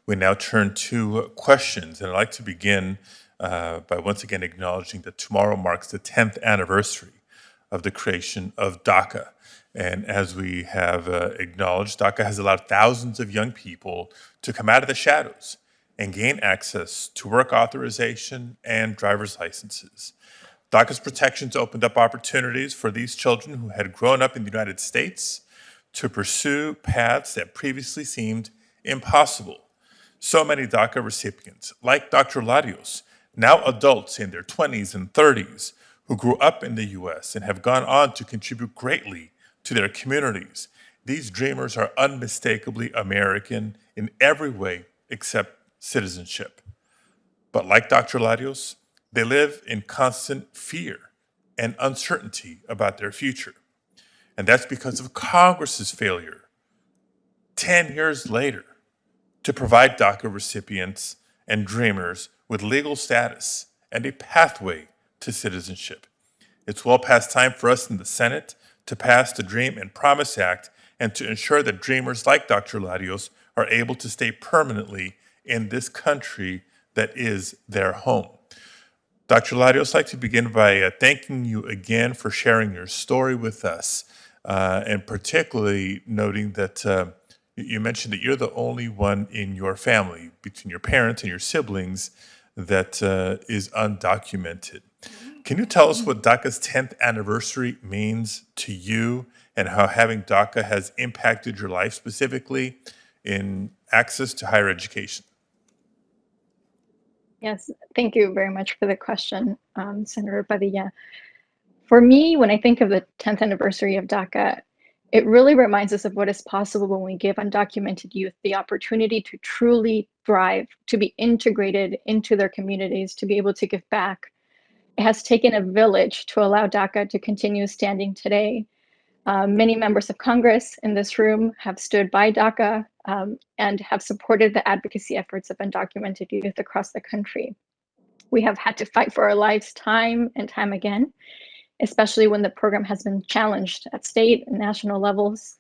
We now turn to questions, and I'd like to begin by once again acknowledging that tomorrow marks the 10th anniversary of the creation of DACA. And as we have acknowledged, DACA has allowed thousands of young people to come out of the shadows and gain access to work authorization and driver's licenses. DACA's protections opened up opportunities for these children who had grown up in the United States to pursue paths that previously seemed impossible. So many DACA recipients, like Dr. Larios, now adults in their 20s and 30s, who grew up in the US and have gone on to contribute greatly to their communities. These dreamers are unmistakably American in every way except citizenship. But like Dr. Larios, they live in constant fear and uncertainty about their future. And that's because of Congress's failure 10 years later to provide DACA recipients and dreamers with legal status and a pathway to citizenship. It's well past time for us in the Senate to pass the Dream and Promise Act and to ensure that dreamers like Dr. Larios are able to stay permanently in this country that is their home. Dr. Larios, I'd like to begin by thanking you again for sharing your story with us, and particularly noting that you mentioned that you're the only one in your family, between your parents and your siblings, that is undocumented. Can you tell us what DACA's 10th anniversary means to you and how having DACA has impacted your life specifically in access to higher education? Yes, thank you very much for the question, Senator Padilla. For me, when I think of the 10th anniversary of DACA, it really reminds us of what is possible when we give undocumented youth the opportunity to truly thrive, to be integrated into their communities, to be able to give back. It has taken a village to allow DACA to continue standing today. Many members of Congress in this room have stood by DACA and have supported the advocacy efforts of undocumented youth across the country. We have had to fight for our lives time and time again, especially when the program has been challenged at state and national levels.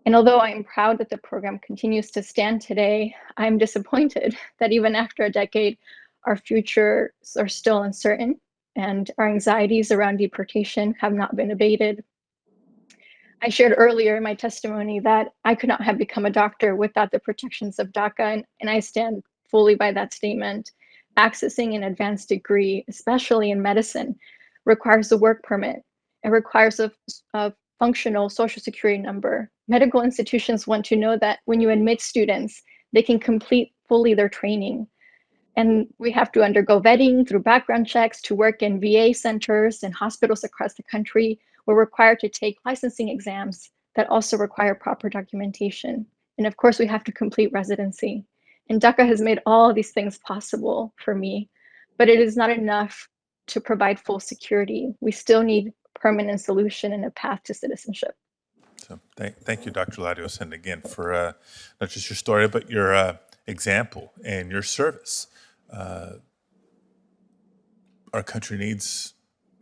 And although I am proud that the program continues to stand today, I'm disappointed that even after a decade, our futures are still uncertain and our anxieties around deportation have not been abated. I shared earlier in my testimony that I could not have become a doctor without the protections of DACA, and I stand fully by that statement. Accessing an advanced degree, especially in medicine, requires a work permit. It requires a functional social security number. Medical institutions want to know that when you admit students, they can complete fully their training. And we have to undergo vetting through background checks to work in VA centers and hospitals across the country. We're required to take licensing exams that also require proper documentation. And of course, we have to complete residency. And DACA has made all of these things possible for me, but it is not enough to provide full security. We still need a permanent solution and a path to citizenship. So thank you, Dr. Larios, and again for not just your story, but your example and your service. Our country needs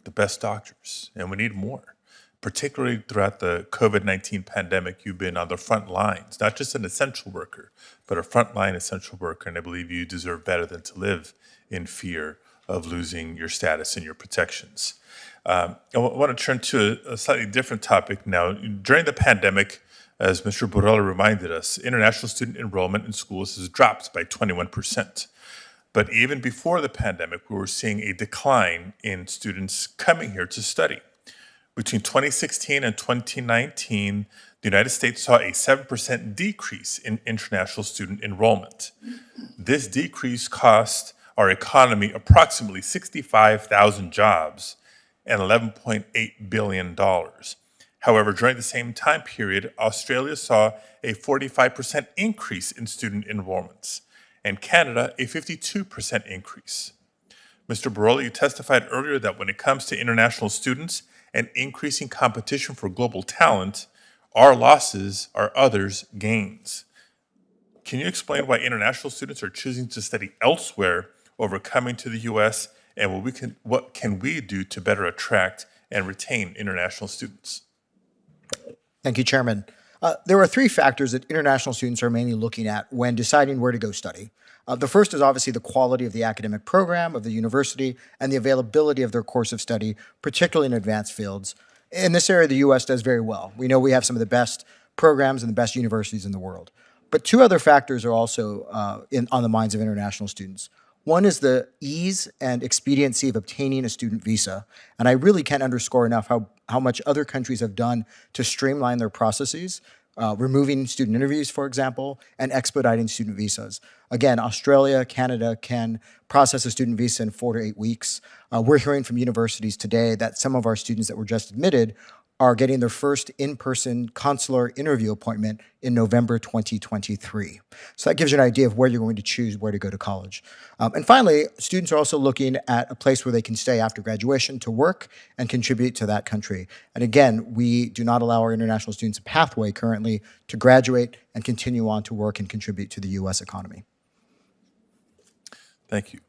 the best doctors, and we need more. Particularly throughout the COVID-19 pandemic, you've been on the front lines, not just an essential worker, but a frontline essential worker, and I believe you deserve better than to live in fear of losing your status and your protections. I want to turn to a slightly different topic now. During the pandemic, as Mr. Borrell reminded us, international student enrollment in schools has dropped by 21%. But even before the pandemic, we were seeing a decline in students coming here to study. Between 2016 and 2019, the United States saw a 7% decrease in international student enrollment. This decrease cost our economy approximately 65,000 jobs and $11.8 billion. However, during the same time period, Australia saw a 45% increase in student enrollments, and Canada a 52% increase. Mr. Borrell, you testified earlier that when it comes to international students and increasing competition for global talent, our losses are others' gains. Can you explain why international students are choosing to study elsewhere over coming to the U.S., and what can we do to better attract and retain international students? Thank you, Chairman. There are three factors that international students are mainly looking at when deciding where to go study. The first is obviously the quality of the academic program of the university and the availability of their course of study, particularly in advanced fields. In this area, the US does very well. We know we have some of the best programs and the best universities in the world. But two other factors are also on the minds of international students. One is the ease and expediency of obtaining a student visa. And I really can't underscore enough how much other countries have done to streamline their processes, removing student interviews, for example, and expediting student visas. Again, Australia, Canada can process a student visa in 4 to 8 weeks. We're hearing from universities today that some of our students that were just admitted are getting their first in-person consular interview appointment in November 2023. So that gives you an idea of where you're going to choose where to go to college. And finally, students are also looking at a place where they can stay after graduation to work and contribute to that country. And again, we do not allow our international students a pathway currently to graduate and continue on to work and contribute to the US economy. Thank you.